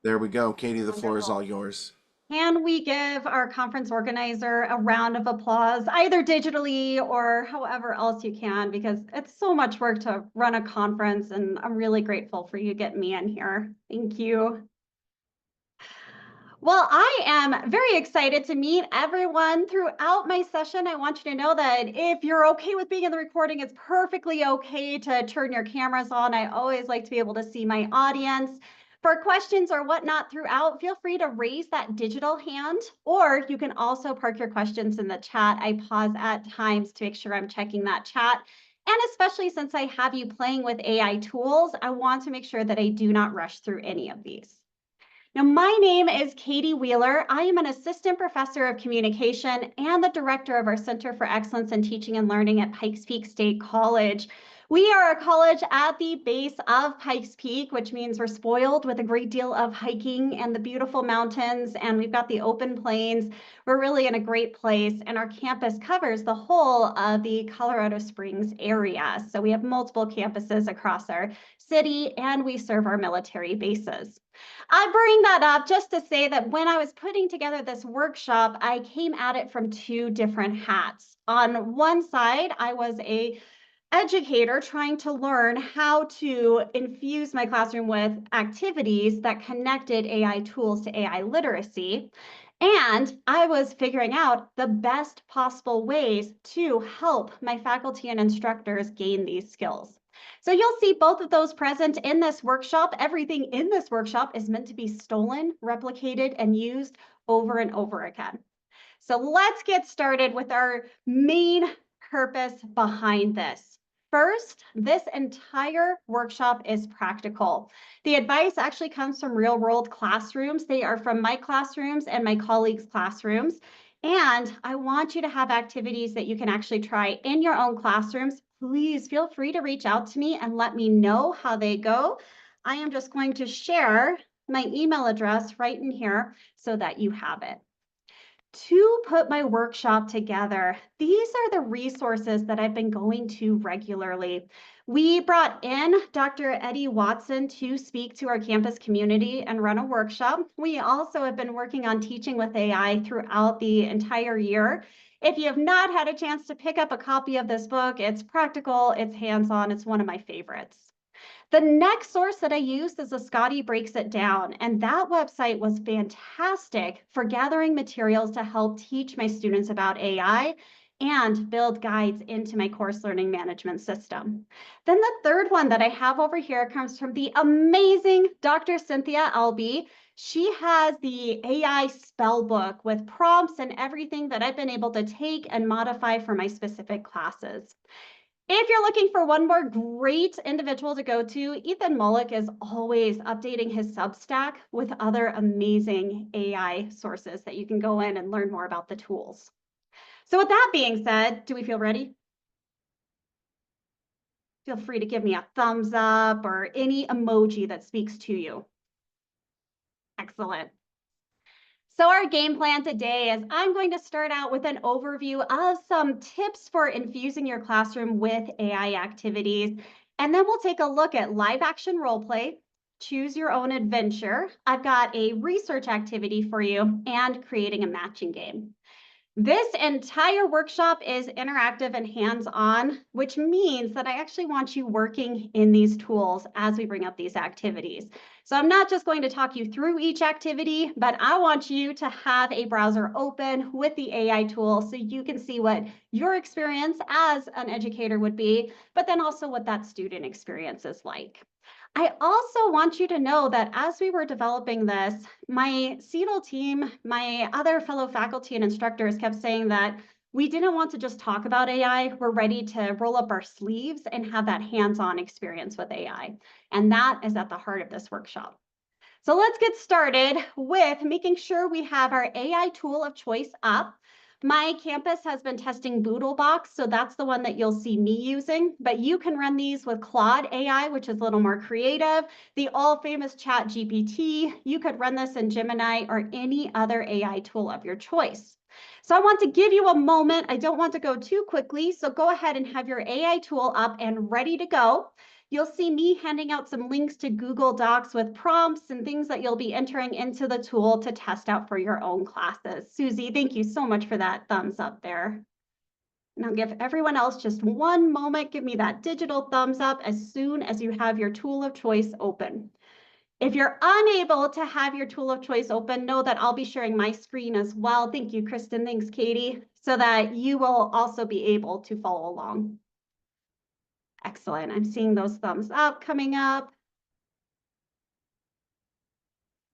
There we go. Katie, the floor is all Wonderful. yours. Can we give our conference organizer a round of applause, either digitally or however else you can, because it's so much work to run a conference, and I'm really grateful for you getting me in here. Thank you. Well, I am very excited to meet everyone throughout my session. I want you to know that if you're okay with being in the recording, it's perfectly okay to turn your cameras on. I always like to be able to see my audience. For questions or whatnot throughout, feel free to raise that digital hand, or you can also park your questions in the chat. I pause at times to make sure I'm checking that chat. And especially since I have you playing with AI tools, I want to make sure that I do not rush through any of these. Now, my name is Katie Wheeler. I am an assistant professor of communication and the director of our Center for Excellence in Teaching and Learning at Pikes Peak State College. We are a college at the base of Pikes Peak, which means we're spoiled with a great deal of hiking and the beautiful mountains, and we've got the open plains. We're really in a great place, and our campus covers the whole of the Colorado Springs area. So we have multiple campuses across our city, and we serve our military bases. I bring that up just to say that when I was putting together this workshop, I came at it from two different hats. On one side, I was a educator trying to learn how to infuse my classroom with activities that connected AI tools to AI literacy. And I was figuring out the best possible ways to help my faculty and instructors gain these skills. So you'll see both of those present in this workshop. Everything in this workshop is meant to be stolen, replicated, and used over and over again. So let's get started with our main purpose behind this. First, this entire workshop is practical. The advice actually comes from real world classrooms. They are from my classrooms and my colleagues' classrooms. And I want you to have activities that you can actually try in your own classrooms. Please feel free to reach out to me and let me know how they go. I am just going to share my email address right in here so that you have it. To put my workshop together, these are the resources that I've been going to regularly. We brought in Dr. Eddie Watson to speak to our campus community and run a workshop. We also have been working on teaching with AI throughout the entire year. If you have not had a chance to pick up a copy of this book, it's practical, it's hands-on, it's one of my favorites. The next source that I used is a Scotty Breaks It Down, and that website was fantastic for gathering materials to help teach my students about AI and build guides into my course learning management system. Then the third one that I have over here comes from the amazing Dr. Cynthia Albee. She has the AI spell book with prompts and everything that I've been able to take and modify for my specific classes. If you're looking for one more great individual to go to, Ethan Mullick is always updating his Substack with other amazing AI sources that you can go in and learn more about the tools. So with that being said, do we feel ready? Feel free to give me a thumbs up or any emoji that speaks to you. Excellent. So our game plan today is I'm going to start out with an overview of some tips for infusing your classroom with AI activities. And then we'll take a look at live action role play, choose your own adventure. I've got a research activity for you and creating a matching game. This entire workshop is interactive and hands-on, which means that I actually want you working in these tools as we bring up these activities. So I'm not just going to talk you through each activity, but I want you to have a browser open with the AI tool so you can see what your experience as an educator would be, but then also what that student experience is like. I also want you to know that as we were developing this, my CETL team, my other fellow faculty and instructors kept saying that we didn't want to just talk about AI. We're ready to roll up our sleeves and have that hands-on experience with AI. And that is at the heart of this workshop. So let's get started with making sure we have our AI tool of choice up. My campus has been testing Boodlebox, so that's the one that you'll see me using, but you can run these with Claude AI, which is a little more creative, the all-famous Chat GPT. You could run this in Gemini or any other AI tool of your choice. So I want to give you a moment. I don't want to go too quickly, so go ahead and have your AI tool up and ready to go. you'll see me handing out some links to Google Docs with prompts and things that you'll be entering into the tool to test out for your own classes. Susie, thank you so much for that thumbs up there. And I'll give everyone else just one moment. Give me that digital thumbs up as soon as you have your tool of choice open. If you're unable to have your tool of choice open, know that I'll be sharing my screen as well. Thank you, Kristen. Thanks, Katie, so that you will also be able to follow along. Excellent. I'm seeing those thumbs up coming up.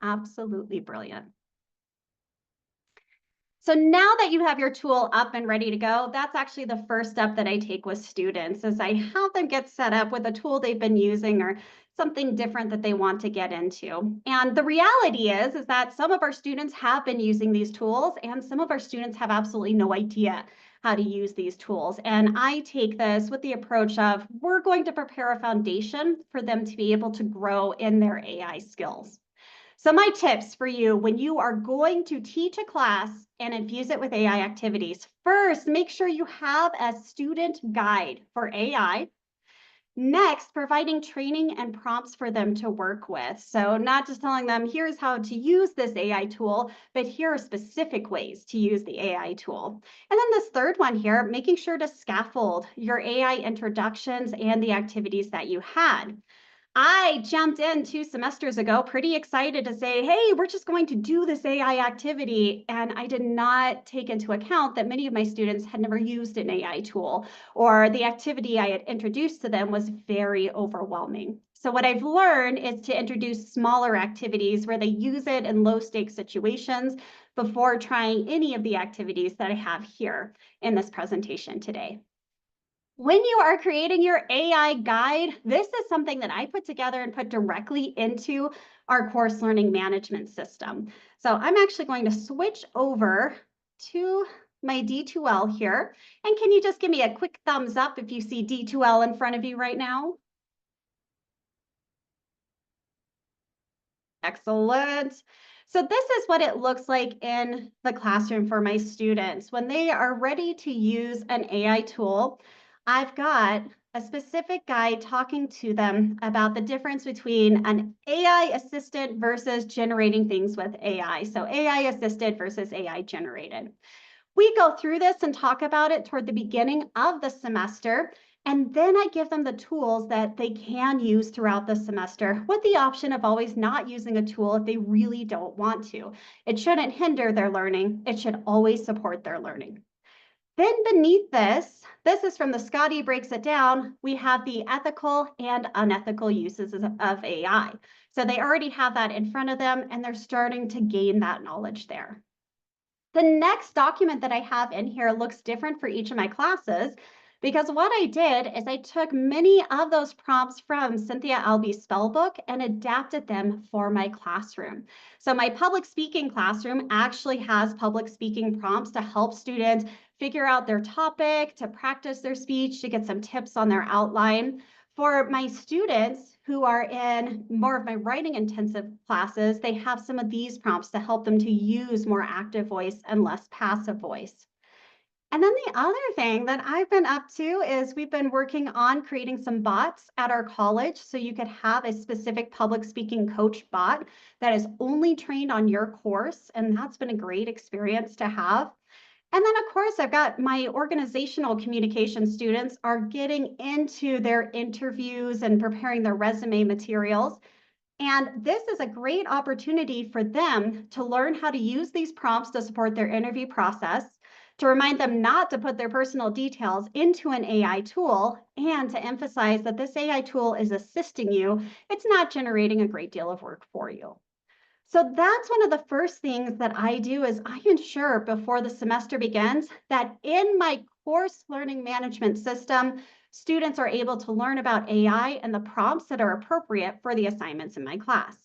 Absolutely brilliant. So now that you have your tool up and ready to go, that's actually the first step that I take with students is I have them get set up with a tool they've been using or something different that they want to get into. And the reality is that some of our students have been using these tools and some of our students have absolutely no idea how to use these tools. And I take this with the approach of we're going to prepare a foundation for them to be able to grow in their AI skills. So my tips for you when you are going to teach a class and infuse it with AI activities, first, make sure you have a student guide for AI. Next, providing training and prompts for them to work with. So not just telling them, here's how to use this AI tool, but here are specific ways to use the AI tool. And then this third one here, making sure to scaffold your AI introductions and the activities that you had. I jumped in 2 semesters ago, pretty excited to say, hey, we're just going to do this AI activity. And I did not take into account that many of my students had never used an AI tool, or the activity I had introduced to them was very overwhelming. So what I've learned is to introduce smaller activities where they use it in low stakes situations before trying any of the activities that I have here in this presentation today. When you are creating your AI guide, this is something that I put together and put directly into our course learning management system. So I'm actually going to switch over to my D2L here. And can you just give me a quick thumbs up if you see D2L in front of you right now? Excellent. So this is what it looks like in the classroom for my students. When they are ready to use an AI tool, I've got a specific guide talking to them about the difference between an AI assisted versus generating things with AI. So AI assisted versus AI generated. We go through this and talk about it toward the beginning of the semester. And then I give them the tools that they can use throughout the semester with the option of always not using a tool if they really don't want to. It shouldn't hinder their learning. It should always support their learning. Then beneath this, this is from the Scotty Breaks It Down, we have the ethical and unethical uses of AI. So they already have that in front of them and they're starting to gain that knowledge there. The next document that I have in here looks different for each of my classes because what I did is I took many of those prompts from Cynthia Alby's spellbook and adapted them for my classroom. So my public speaking classroom actually has public speaking prompts to help students figure out their topic, to practice their speech, to get some tips on their outline. For my students who are in more of my writing intensive classes, they have some of these prompts to help them to use more active voice and less passive voice. And then the other thing that I've been up to is we've been working on creating some bots at our college so you could have a specific public speaking coach bot that is only trained on your course. And that's been a great experience to have. And then, of course, I've got my organizational communication students are getting into their interviews and preparing their resume materials. And this is a great opportunity for them to learn how to use these prompts to support their interview process, to remind them not to put their personal details into an AI tool, and to emphasize that this AI tool is assisting you. It's not generating a great deal of work for you. So that's one of the first things that I do is I ensure before the semester begins that in my course learning management system, students are able to learn about AI and the prompts that are appropriate for the assignments in my class.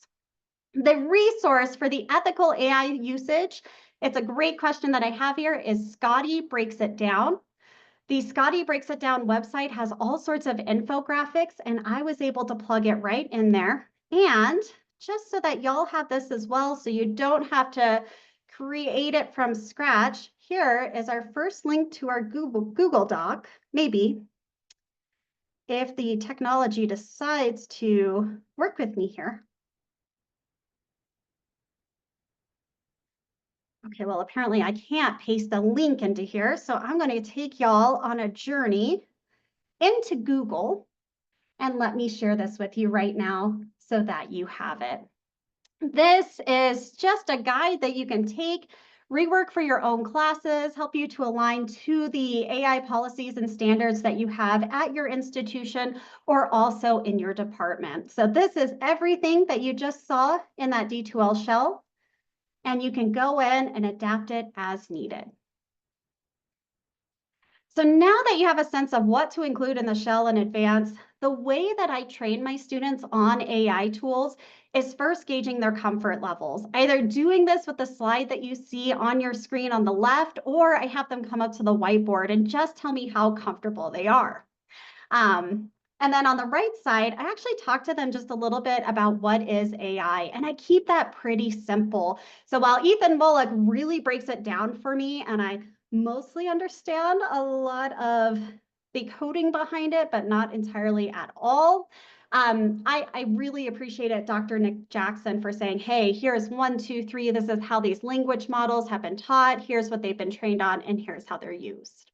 The resource for the ethical AI usage, it's a great question that I have here, is Scotty Breaks It Down. The Scotty Breaks It Down website has all sorts of infographics, and I was able to plug it right in there. And just so that y'all have this as well, so you don't have to create it from scratch, here is our first link to our Google Doc, maybe. if the technology decides to work with me here. Okay, well, apparently I can't paste the link into here, so I'm going to take y'all on a journey into Google, and let me share this with you right now so that you have it. This is just a guide that you can take, rework for your own classes, help you to align to the AI policies and standards that you have at your institution or also in your department. So this is everything that you just saw in that D2L shell, and you can go in and adapt it as needed. So now that you have a sense of what to include in the shell in advance, the way that I train my students on AI tools is first gauging their comfort levels, either doing this with the slide that you see on your screen on the left, or I have them come up to the whiteboard and just tell me how comfortable they are. And then on the right side, I actually talk to them just a little bit about what is AI, and I keep that pretty simple. So while Ethan Bullock really breaks it down for me, and I mostly understand a lot of the coding behind it, but not entirely at all. I really appreciate it, Dr. Nick Jackson, for saying, hey, here's 1, 2, 3. This is how these language models have been taught. Here's what they've been trained on, and here's how they're used.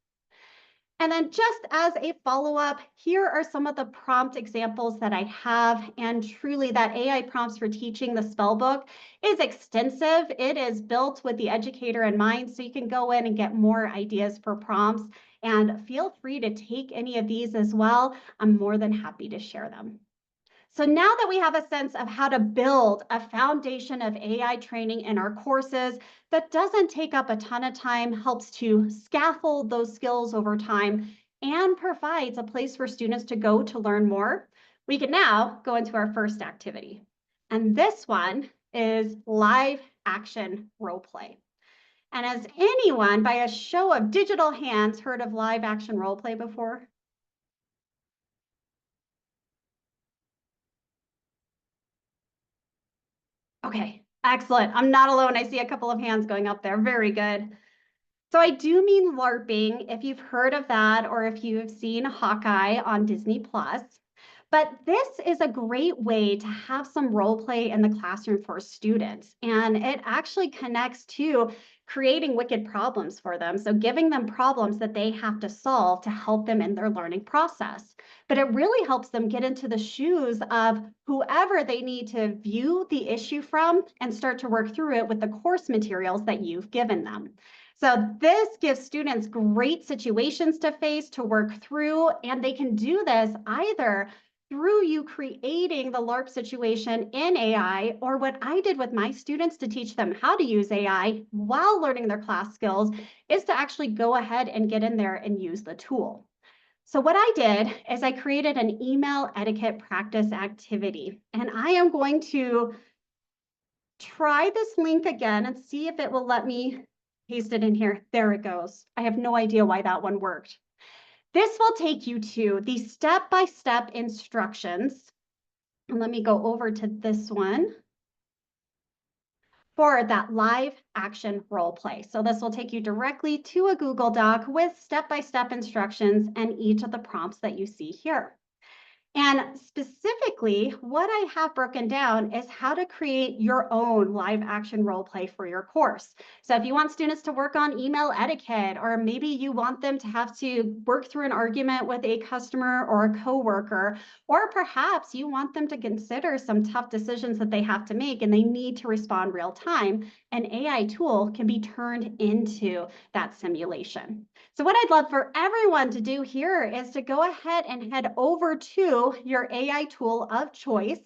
And then just as a follow-up, here are some of the prompt examples that I have. And truly that AI prompts for teaching the spell book is extensive. It is built with the educator in mind, so you can go in and get more ideas for prompts. And feel free to take any of these as well. I'm more than happy to share them. So now that we have a sense of how to build a foundation of AI training in our courses that doesn't take up a ton of time, helps to scaffold those skills over time, and provides a place for students to go to learn more, we can now go into our first activity. And this one is live action role play. And has anyone, by a show of digital hands, heard of live action role play before? Okay, excellent. I'm not alone. I see a couple of hands going up there. Very good. So I do mean LARPing, if you've heard of that, or if you have seen Hawkeye on Disney Plus. But this is a great way to have some role play in the classroom for students. And it actually connects to creating wicked problems for them. So giving them problems that they have to solve to help them in their learning process. But it really helps them get into the shoes of whoever they need to view the issue from and start to work through it with the course materials that you've given them. So this gives students great situations to face, to work through, and they can do this either through you creating the LARP situation in AI, or what I did with my students to teach them how to use AI while learning their class skills is to actually go ahead and get in there and use the tool. So what I did is I created an email etiquette practice activity, and I am going to try this link again and see if it will let me paste it in here. There it goes. I have no idea why that one worked. This will take you to the step-by-step instructions. And let me go over to this one for that live action role play. So this will take you directly to a Google Doc with step-by-step instructions and each of the prompts that you see here. And specifically, what I have broken down is how to create your own live action role play for your course. So if you want students to work on email etiquette, or maybe you want them to have to work through an argument with a customer or a coworker, or perhaps you want them to consider some tough decisions that they have to make and they need to respond real time, an AI tool can be turned into that simulation. So what I'd love for everyone to do here is to go ahead and head over to your AI tool of choice.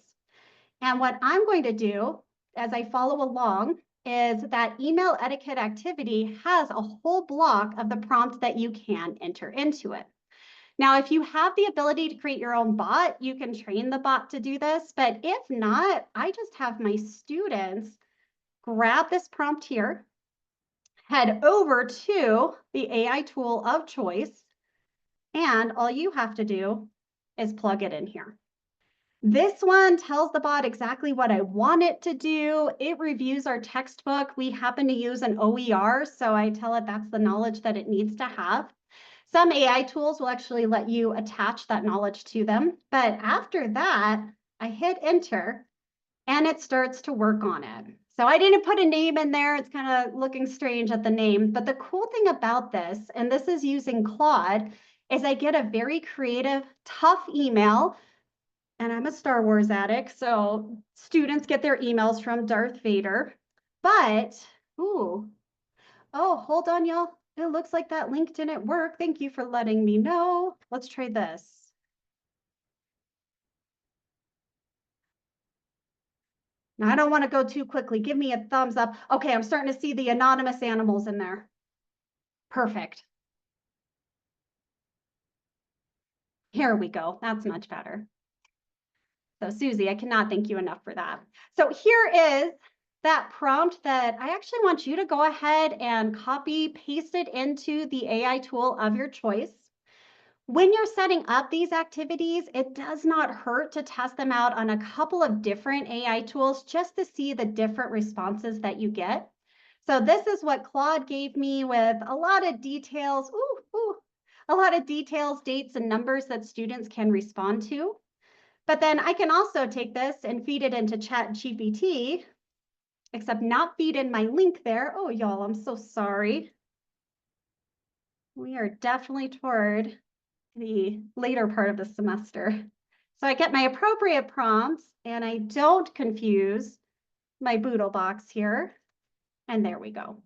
And what I'm going to do as I follow along is that email etiquette activity has a whole block of the prompt that you can enter into it. Now, if you have the ability to create your own bot, you can train the bot to do this. But if not, I just have my students grab this prompt here, head over to the AI tool of choice, and all you have to do is plug it in here. This one tells the bot exactly what I want it to do. It reviews our textbook. We happen to use an OER, so I tell it that's the knowledge that it needs to have. Some AI tools will actually let you attach that knowledge to them. But after that, I hit enter and it starts to work on it. So I didn't put a name in there. It's kind of looking strange at the name. But the cool thing about this, and this is using Claude, is I get a very creative, tough email. And I'm a Star Wars addict, so students get their emails from Darth Vader. But, ooh, oh, hold on, y'all. It looks like that link didn't work. Thank you for letting me know. Let's try this. Now, I don't want to go too quickly. Give me a thumbs up. Okay, I'm starting to see the anonymous animals in there. Perfect. Here we go. That's much better. So Susie, I cannot thank you enough for that. So here is that prompt that I actually want you to go ahead and copy, paste it into the AI tool of your choice. When you're setting up these activities, it does not hurt to test them out on a couple of different AI tools just to see the different responses that you get. So this is what Claude gave me with a lot of details, a lot of details, dates, and numbers that students can respond to. But then I can also take this and feed it into ChatGPT, except not feed in my link there. Oh, y'all, I'm so sorry. We are definitely toward the later part of the semester. So I get my appropriate prompts and I don't confuse my Boodle box here. And there we go.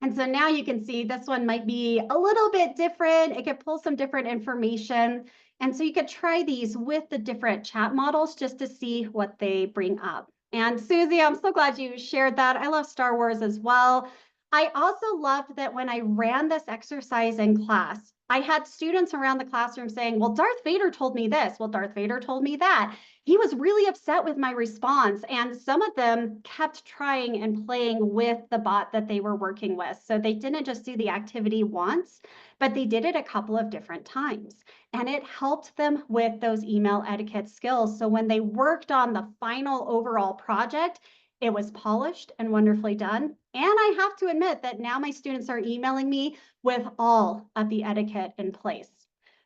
And so now you can see this one might be a little bit different. It could pull some different information. And so you could try these with the different chat models just to see what they bring up. And Susie, I'm so glad you shared that. I love Star Wars as well. I also loved that when I ran this exercise in class, I had students around the classroom saying, well, Darth Vader told me this. Well, Darth Vader told me that. He was really upset with my response. And some of them kept trying and playing with the bot that they were working with. So they didn't just do the activity once, but they did it a couple of different times. And it helped them with those email etiquette skills. So when they worked on the final overall project, it was polished and wonderfully done. And I have to admit that now my students are emailing me with all of the etiquette in place.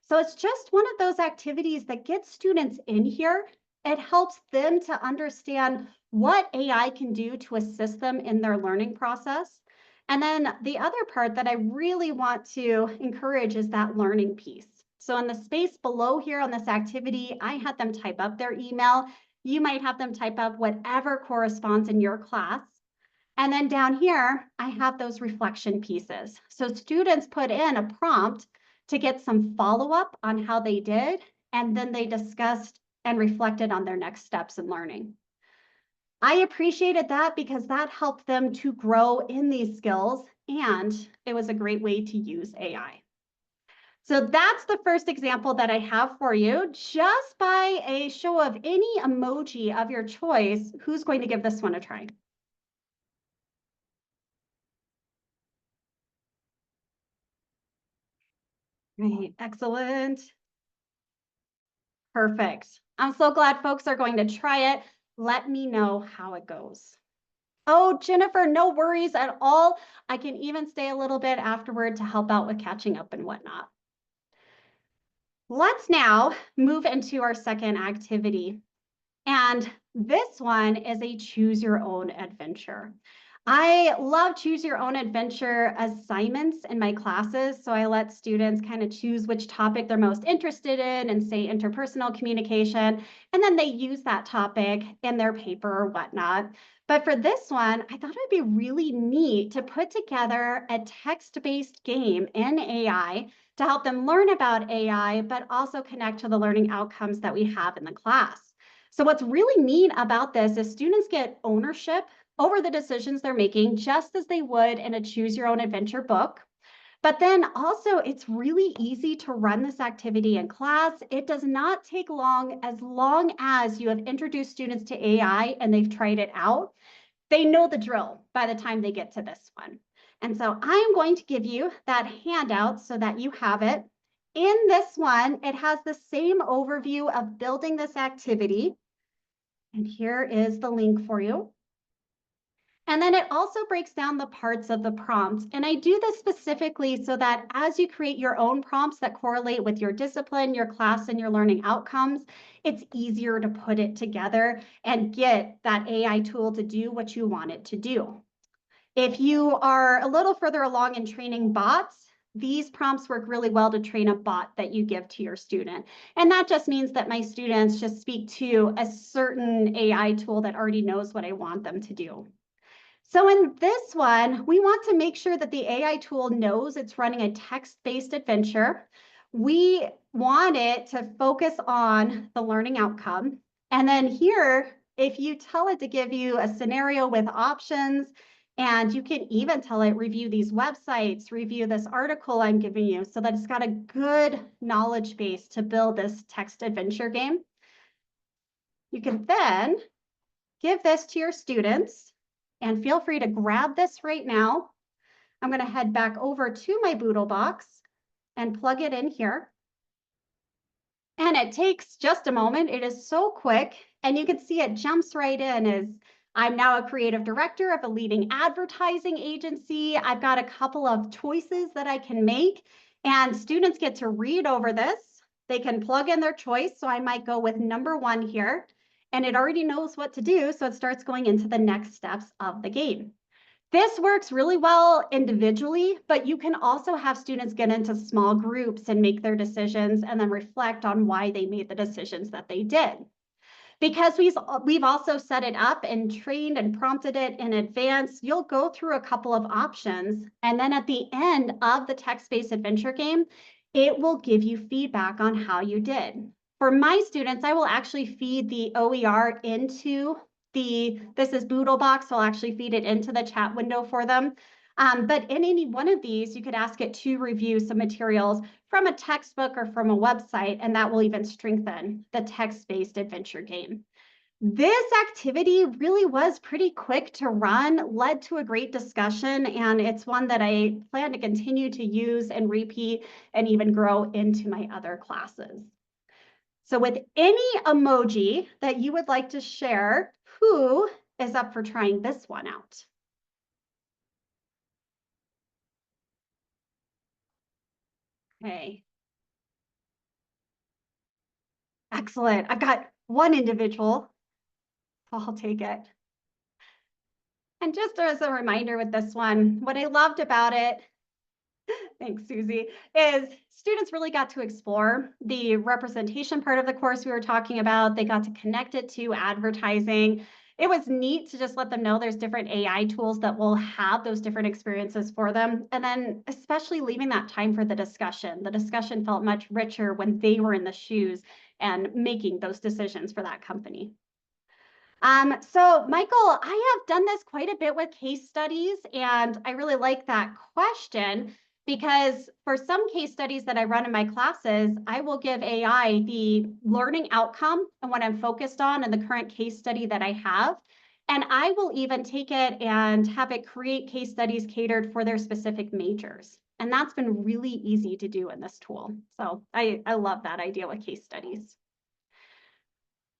So it's just one of those activities that gets students in here. It helps them to understand what AI can do to assist them in their learning process. And then the other part that I really want to encourage is that learning piece. So in the space below here on this activity, I had them type up their email. You might have them type up whatever corresponds in your class. And then down here, I have those reflection pieces. So students put in a prompt to get some follow-up on how they did, and then they discussed and reflected on their next steps in learning. I appreciated that because that helped them to grow in these skills, and it was a great way to use AI. So that's the first example that I have for you. Just by a show of any emoji of your choice, who's going to give this one a try? Right, excellent. Perfect. I'm so glad folks are going to try it. Let me know how it goes. Oh, Jennifer, no worries at all. I can even stay a little bit afterward to help out with catching up and whatnot. Let's now move into our second activity. And this one is a choose your own adventure. I love choose your own adventure assignments in my classes. So I let students kind of choose which topic they're most interested in and say interpersonal communication. And then they use that topic in their paper or whatnot. But for this one, I thought it'd be really neat to put together a text-based game in AI to help them learn about AI, but also connect to the learning outcomes that we have in the class. So what's really neat about this is students get ownership over the decisions they're making, just as they would in a choose your own adventure book. But then also it's really easy to run this activity in class. It does not take long as you have introduced students to AI and they've tried it out. They know the drill by the time they get to this one. And so I'm going to give you that handout so that you have it. In this one, it has the same overview of building this activity. And here is the link for you. And then it also breaks down the parts of the prompt. And I do this specifically so that as you create your own prompts that correlate with your discipline, your class, and your learning outcomes, it's easier to put it together and get that AI tool to do what you want it to do. If you are a little further along in training bots, these prompts work really well to train a bot that you give to your student. And that just means that my students just speak to a certain AI tool that already knows what I want them to do. So in this one, we want to make sure that the AI tool knows it's running a text-based adventure. We want it to focus on the learning outcome. And then here, if you tell it to give you a scenario with options, and you can even tell it review these websites, review this article I'm giving you so that it's got a good knowledge base to build this text adventure game. You can then give this to your students. And feel free to grab this right now. I'm going to head back over to my Boodle box and plug it in here. And it takes just a moment. It is so quick. And you can see it jumps right in as I'm now a creative director of a leading advertising agency. I've got a couple of choices that I can make. And students get to read over this. They can plug in their choice. So I might go with number 1 here. And it already knows what to do, so it starts going into the next steps of the game. This works really well individually, but you can also have students get into small groups and make their decisions and then reflect on why they made the decisions that they did. Because we've also set it up and trained and prompted it in advance, you'll go through a couple of options, and then at the end of the text-based adventure game, it will give you feedback on how you did. For my students, I will actually feed the OER into this is Boodlebox, so I'll actually feed it into the chat window for them. But in any one of these, you could ask it to review some materials from a textbook or from a website, and that will even strengthen the text-based adventure game. This activity really was pretty quick to run, led to a great discussion, and it's one that I plan to continue to use and repeat and even grow into my other classes. So with any emoji that you would like to share, who is up for trying this one out? Okay. Excellent. I've got one individual, so I'll take it. And just as a reminder with this one, what I loved about it, thanks, Susie, is students really got to explore the representation part of the course we were talking about. They got to connect it to advertising. It was neat to just let them know there's different AI tools that will have those different experiences for them. And then especially leaving that time for the discussion. The discussion felt much richer when they were in the shoes and making those decisions for that company. So Michael, I have done this quite a bit with case studies, and I really like that question because for some case studies that I run in my classes, I will give AI the learning outcome and what I'm focused on in the current case study that I have. And I will even take it and have it create case studies catered for their specific majors. And that's been really easy to do in this tool. So I love that idea with case studies.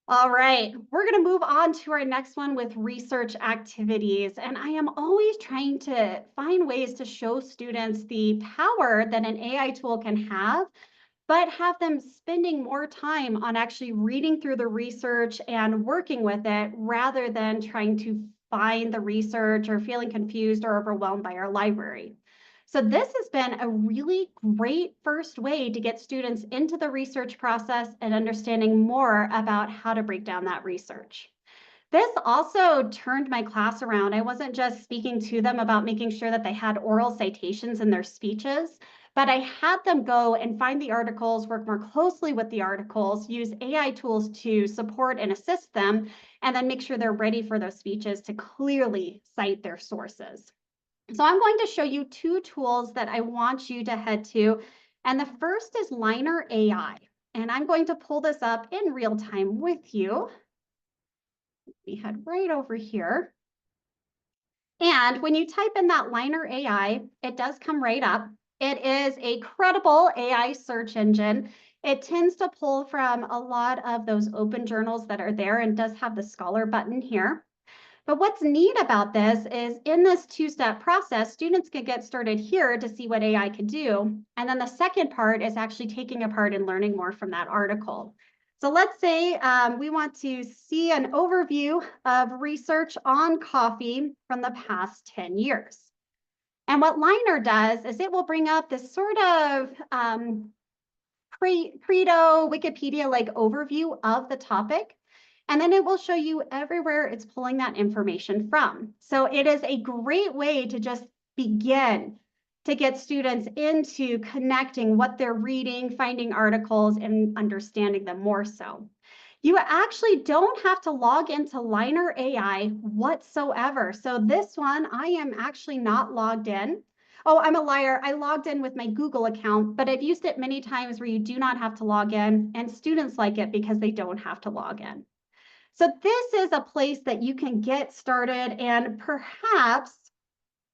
All right, we're going to move on to our next one with research activities. And I am always trying to find ways to show students the power that an AI tool can have, but have them spending more time on actually reading through the research and working with it rather than trying to find the research or feeling confused or overwhelmed by our library. So this has been a really great first way to get students into the research process and understanding more about how to break down that research. This also turned my class around. I wasn't just speaking to them about making sure that they had oral citations in their speeches, but I had them go and find the articles, work more closely with the articles, use AI tools to support and assist them, and then make sure they're ready for those speeches to clearly cite their sources. So I'm going to show you 2 tools that I want you to head to. And the first is Liner AI. And I'm going to pull this up in real time with you. We head right over here. And when you type in that Liner AI, it does come right up. It is a credible AI search engine. It tends to pull from a lot of those open journals that are there and does have the Scholar button here. But what's neat about this is in this two-step process, students can get started here to see what AI can do. And then the second part is actually taking apart and learning more from that article. So let's say we want to see an overview of research on coffee from the past 10 years. And what Liner does is it will bring up this sort of Credo, Wikipedia-like overview of the topic. And then it will show you everywhere it's pulling that information from. So it is a great way to just begin to get students into connecting what they're reading, finding articles, and understanding them more so. You actually don't have to log into Liner AI whatsoever. So this one, I am actually not logged in. Oh, I'm a liar. I logged in with my Google account, but I've used it many times where you do not have to log in, and students like it because they don't have to log in. So this is a place that you can get started and perhaps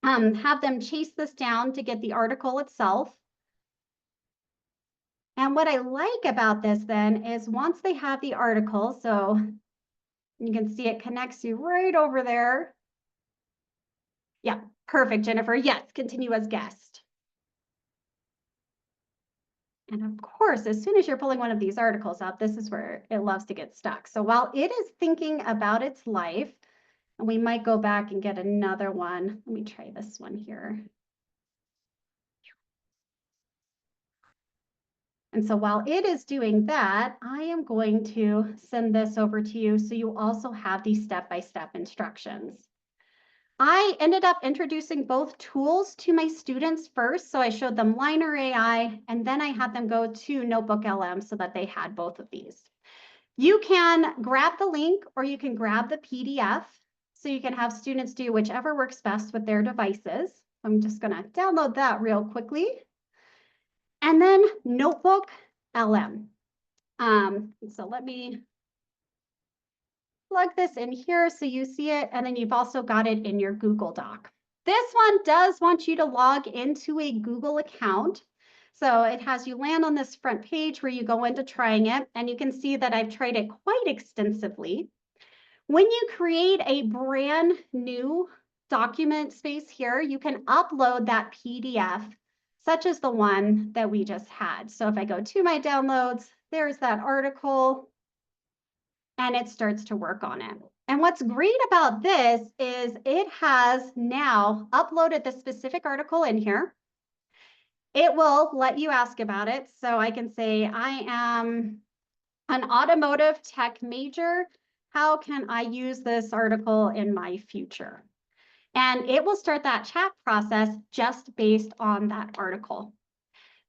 have them chase this down to get the article itself. And what I like about this then is once they have the article, so you can see it connects you right over there. Yeah, perfect, Jennifer. Yes, continue as guest. And of course, as soon as you're pulling one of these articles up, this is where it loves to get stuck. So while it is thinking about its life, and we might go back and get another one. Let me try this one here. And so while it is doing that, I am going to send this over to you so you also have these step-by-step instructions. I ended up introducing both tools to my students first. So I showed them Liner AI, and then I had them go to Notebook LM so that they had both of these. You can grab the link or you can grab the PDF. So you can have students do whichever works best with their devices. I'm just going to download that real quickly. And then Notebook LM. So let me plug this in here so you see it, and then you've also got it in your Google Doc. This one does want you to log into a Google account. So it has you land on this front page where you go into trying it, and you can see that I've tried it quite extensively. When you create a brand new document space here, you can upload that PDF, such as the one that we just had. So if I go to my downloads, there's that article, and it starts to work on it. And what's great about this is it has now uploaded the specific article in here. It will let you ask about it. So I can say, I am an automotive tech major. How can I use this article in my future? And it will start that chat process just based on that article.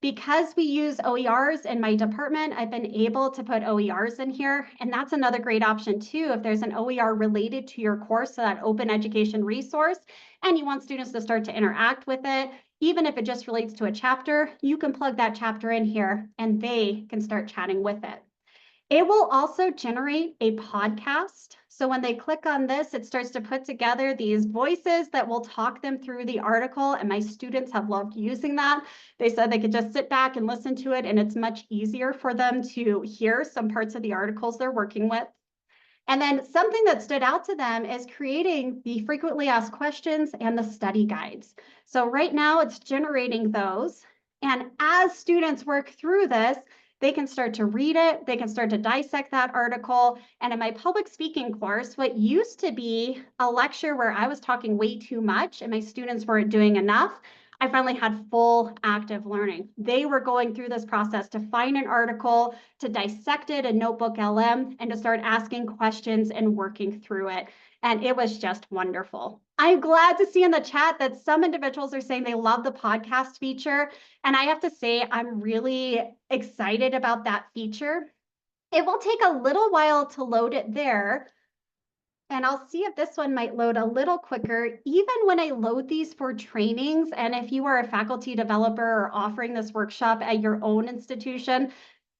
Because we use OERs in my department, I've been able to put OERs in here. And that's another great option too. If there's an OER related to your course, so that open education resource, and you want students to start to interact with it, even if it just relates to a chapter, you can plug that chapter in here and they can start chatting with it. It will also generate a podcast. So when they click on this, it starts to put together these voices that will talk them through the article. And my students have loved using that. They said they could just sit back and listen to it, and it's much easier for them to hear some parts of the articles they're working with. And then something that stood out to them is creating the frequently asked questions and the study guides. So right now it's generating those. And as students work through this, they can start to read it, they can start to dissect that article. And in my public speaking course, what used to be a lecture where I was talking way too much and my students weren't doing enough, I finally had full active learning. They were going through this process to find an article, to dissect it in Notebook LM, and to start asking questions and working through it. And it was just wonderful. I'm glad to see in the chat that some individuals are saying they love the podcast feature. And I have to say, I'm really excited about that feature. It will take a little while to load it there. And I'll see if this one might load a little quicker, even when I load these for trainings. And if you are a faculty developer or offering this workshop at your own institution,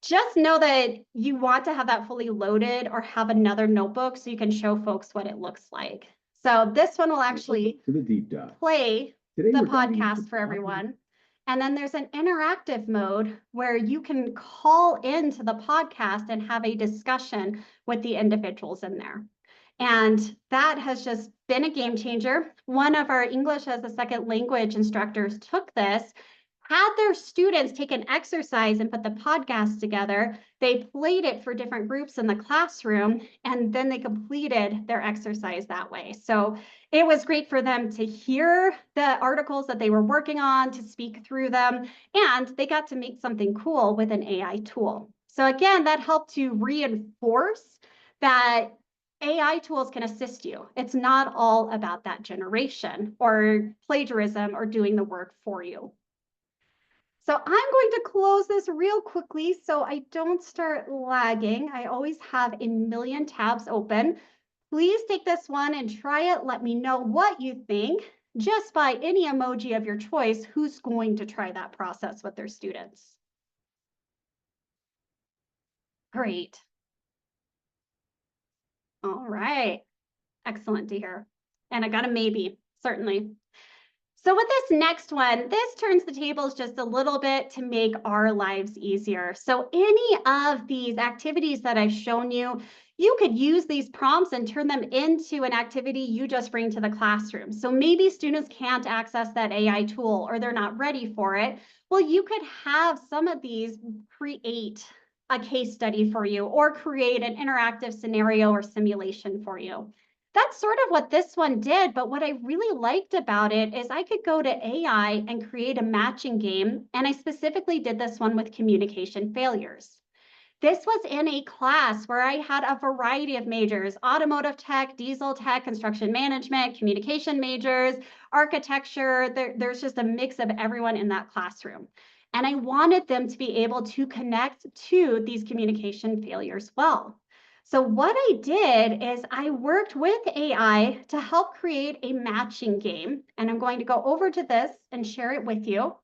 just know that you want to have that fully loaded or have another notebook so you can show folks what it looks like. So this one will actually play the podcast for everyone. And then there's an interactive mode where you can call into the podcast and have a discussion with the individuals in there. And that has just been a game changer. One of our English as a second language instructors took this, had their students take an exercise and put the podcast together. They played it for different groups in the classroom, and then they completed their exercise that way. So it was great for them to hear the articles that they were working on, to speak through them, and they got to make something cool with an AI tool. So again, that helped to reinforce that AI tools can assist you. It's not all about that generation or plagiarism or doing the work for you. So I'm going to close this real quickly so I don't start lagging. I always have a million tabs open. Please take this one and try it. Let me know what you think just by any emoji of your choice. Who's going to try that process with their students? Great. All right. Excellent to hear. And I got a maybe, certainly. So with this next one, this turns the tables just a little bit to make our lives easier. So any of these activities that I've shown you, you could use these prompts and turn them into an activity you just bring to the classroom. So maybe students can't access that AI tool or they're not ready for it. Well, you could have some of these create a case study for you or create an interactive scenario or simulation for you. That's sort of what this one did, but what I really liked about it is I could go to AI and create a matching game, and I specifically did this one with communication failures. This was in a class where I had a variety of majors: automotive tech, diesel tech, construction management, communication majors, architecture. There's just a mix of everyone in that classroom. And I wanted them to be able to connect to these communication failures well. So what I did is I worked with AI to help create a matching game. And I'm going to go over to this and share it with you.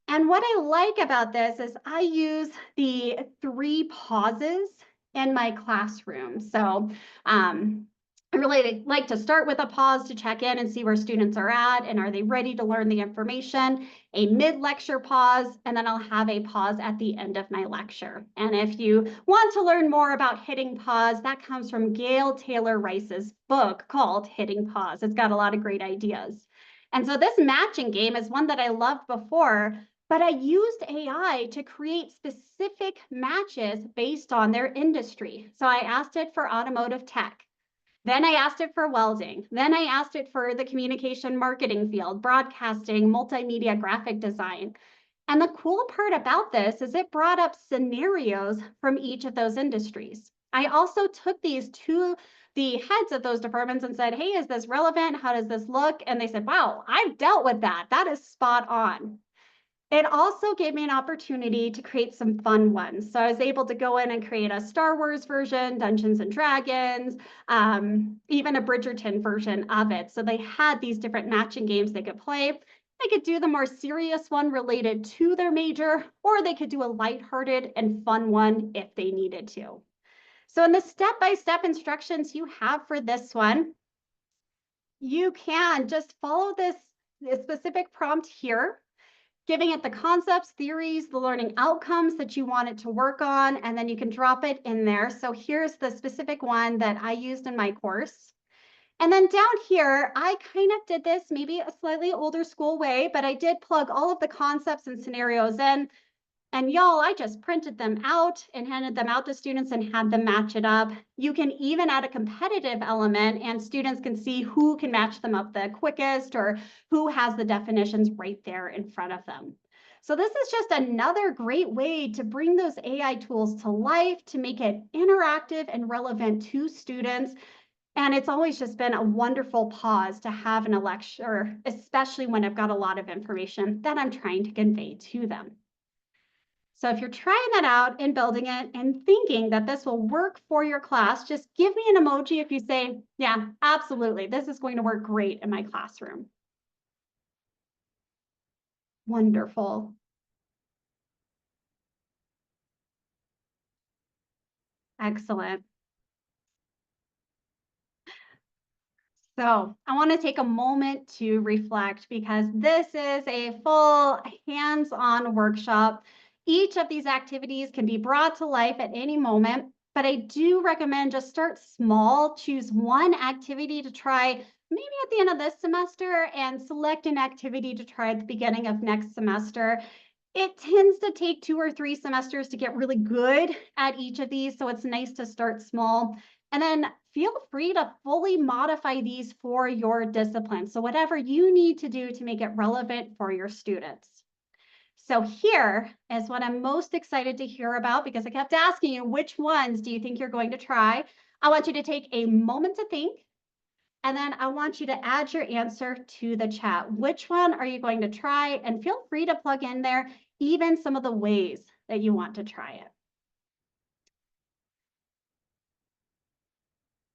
And what I like about this is I use the 3 pauses in my classroom. So I really like to start with a pause to check in and see where students are at and are they ready to learn the information, a mid-lecture pause, and then I'll have a pause at the end of my lecture. And if you want to learn more about hitting pause, that comes from Gail Taylor Rice's book called Hitting Pause. It's got a lot of great ideas. And so this matching game is one that I loved before, but I used AI to create specific matches based on their industry. So I asked it for automotive tech. Then I asked it for welding. Then I asked it for the communication marketing field, broadcasting, multimedia, graphic design. And the cool part about this is it brought up scenarios from each of those industries. I also took these to the heads of those departments and said, hey, is this relevant? How does this look? And they said, wow, I've dealt with that. That is spot on. It also gave me an opportunity to create some fun ones. So I was able to go in and create a Star Wars version, Dungeons and Dragons, even a Bridgerton version of it. So they had these different matching games they could play. They could do the more serious one related to their major, or they could do a lighthearted and fun one if they needed to. So in the step-by-step instructions you have for this one, you can just follow this specific prompt here, giving it the concepts, theories, the learning outcomes that you want it to work on, and then you can drop it in there. So here's the specific one that I used in my course. And then down here, I kind of did this maybe a slightly older school way, but I did plug all of the concepts and scenarios in. And y'all, I just printed them out and handed them out to students and had them match it up. You can even add a competitive element and students can see who can match them up the quickest or who has the definitions right there in front of them. So this is just another great way to bring those AI tools to life, to make it interactive and relevant to students. And it's always just been a wonderful pause to have in a lecture, especially when I've got a lot of information that I'm trying to convey to them. So if you're trying that out and building it and thinking that this will work for your class, just give me an emoji if you say, yeah, absolutely, this is going to work great in my classroom. Wonderful. Excellent. So I want to take a moment to reflect because this is a full hands-on workshop. Each of these activities can be brought to life at any moment. but I do recommend just start small, choose one activity to try maybe at the end of this semester and select an activity to try at the beginning of next semester. It tends to take 2 or 3 semesters to get really good at each of these, so it's nice to start small. And then feel free to fully modify these for your discipline. So whatever you need to do to make it relevant for your students. So here is what I'm most excited to hear about, because I kept asking you, which ones do you think you're going to try? I want you to take a moment to think, and then I want you to add your answer to the chat. Which one are you going to try? And feel free to plug in there even some of the ways that you want to try it.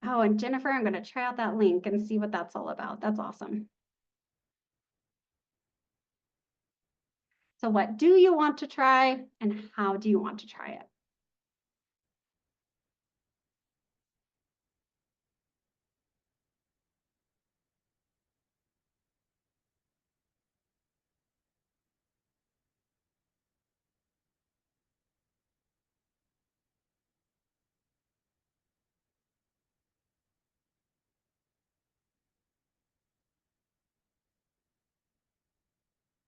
Oh, and Jennifer, I'm going to try out that link and see what that's all about. That's awesome. So what do you want to try, and how do you want to try it?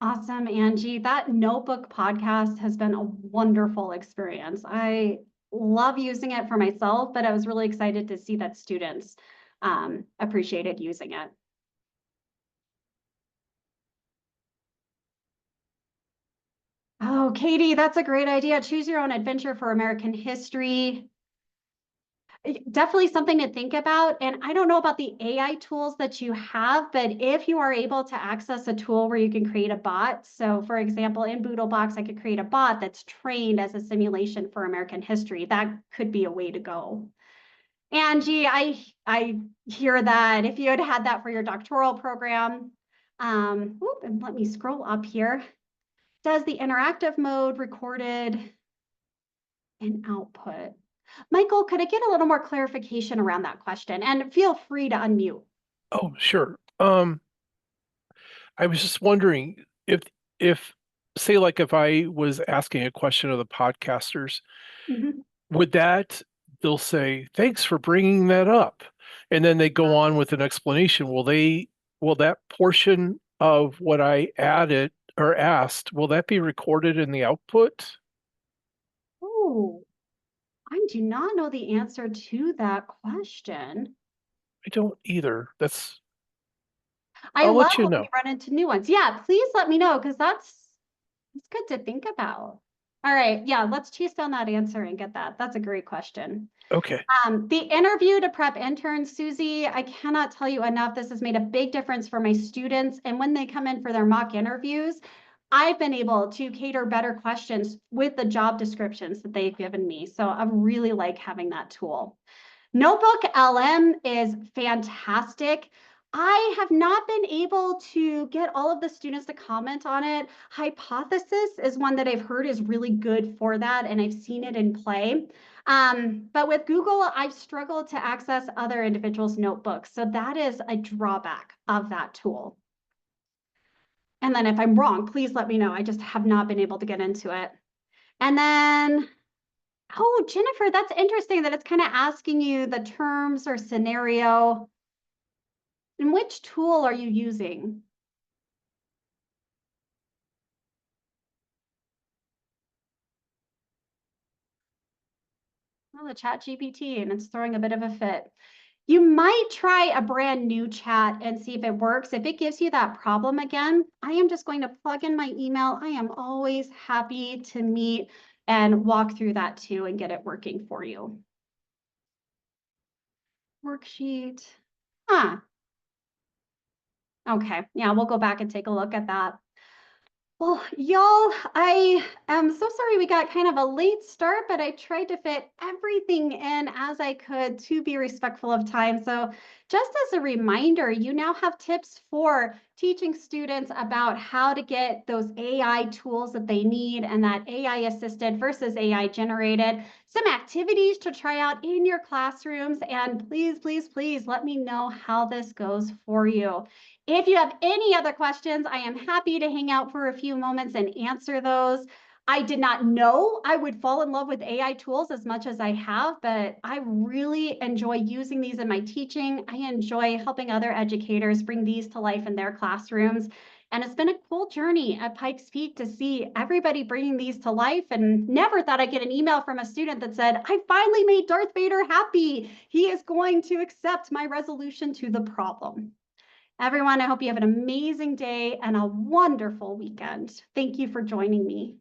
Awesome, Angie. That notebook podcast has been a wonderful experience. I love using it for myself, but I was really excited to see that students appreciated using it. Oh, Katie, that's a great idea. Choose your own adventure for American history. Definitely something to think about. And I don't know about the AI tools that you have, but if you are able to access a tool where you can create a bot. So for example, in Boodlebox, I could create a bot that's trained as a simulation for American history. That could be a way to go. Angie, I hear that if you had had that for your doctoral program, and let me scroll up here. Does the interactive mode recorded and output? Michael, could I get a little more clarification around that question? And feel free to unmute. Oh, sure. I was just wondering if say like if I was asking a question of the podcasters, would they'll say, "Thanks for bringing that up." And then they go on with an explanation. Will that portion of what I added or asked, will that be recorded in the output? Oh, I do not know the answer to that question. I don't either. I I'll love let you when know. we run into new ones. Yeah, please let me know, because it's good to think about. All right, yeah, let's chase down that answer and get that. That's a great question. Okay. The interview to prep interns, Susie, I cannot tell you enough. This has made a big difference for my students. And when they come in for their mock interviews, I've been able to cater better questions with the job descriptions that they've given me. So I really like having that tool. Notebook LM is fantastic. I have not been able to get all of the students to comment on it. Hypothesis is one that I've heard is really good for that, and I've seen it in play. But with Google, I've struggled to access other individuals' notebooks. So that is a drawback of that tool. And then if I'm wrong, please let me know. I just have not been able to get into it. And then oh, Jennifer, that's interesting that it's kind of asking you the terms or scenario. And which tool are you using? Well, the chat GPT, and it's throwing a bit of a fit. You might try a brand new chat and see if it works. If it gives you that problem again, I am just going to plug in my email. I am always happy to meet and walk through that too and get it working for you. Worksheet. Huh. Okay. Yeah, we'll go back and take a look at that. Well, y'all, I am so sorry we got kind of a late start, but I tried to fit everything in as I could to be respectful of time. So just as a reminder, you now have tips for teaching students about how to get those AI tools that they need and that AI assisted versus AI generated, some activities to try out in your classrooms. And please, please, please let me know how this goes for you. If you have any other questions, I am happy to hang out for a few moments and answer those. I did not know I would fall in love with AI tools as much as I have, but I really enjoy using these in my teaching. I enjoy helping other educators bring these to life in their classrooms. And it's been a cool journey at Pikes Peak to see everybody bringing these to life, and never thought I'd get an email from a student that said, I finally made Darth Vader happy. He is going to accept my resolution to the problem. Everyone, I hope you have an amazing day and a wonderful weekend. Thank you for joining me.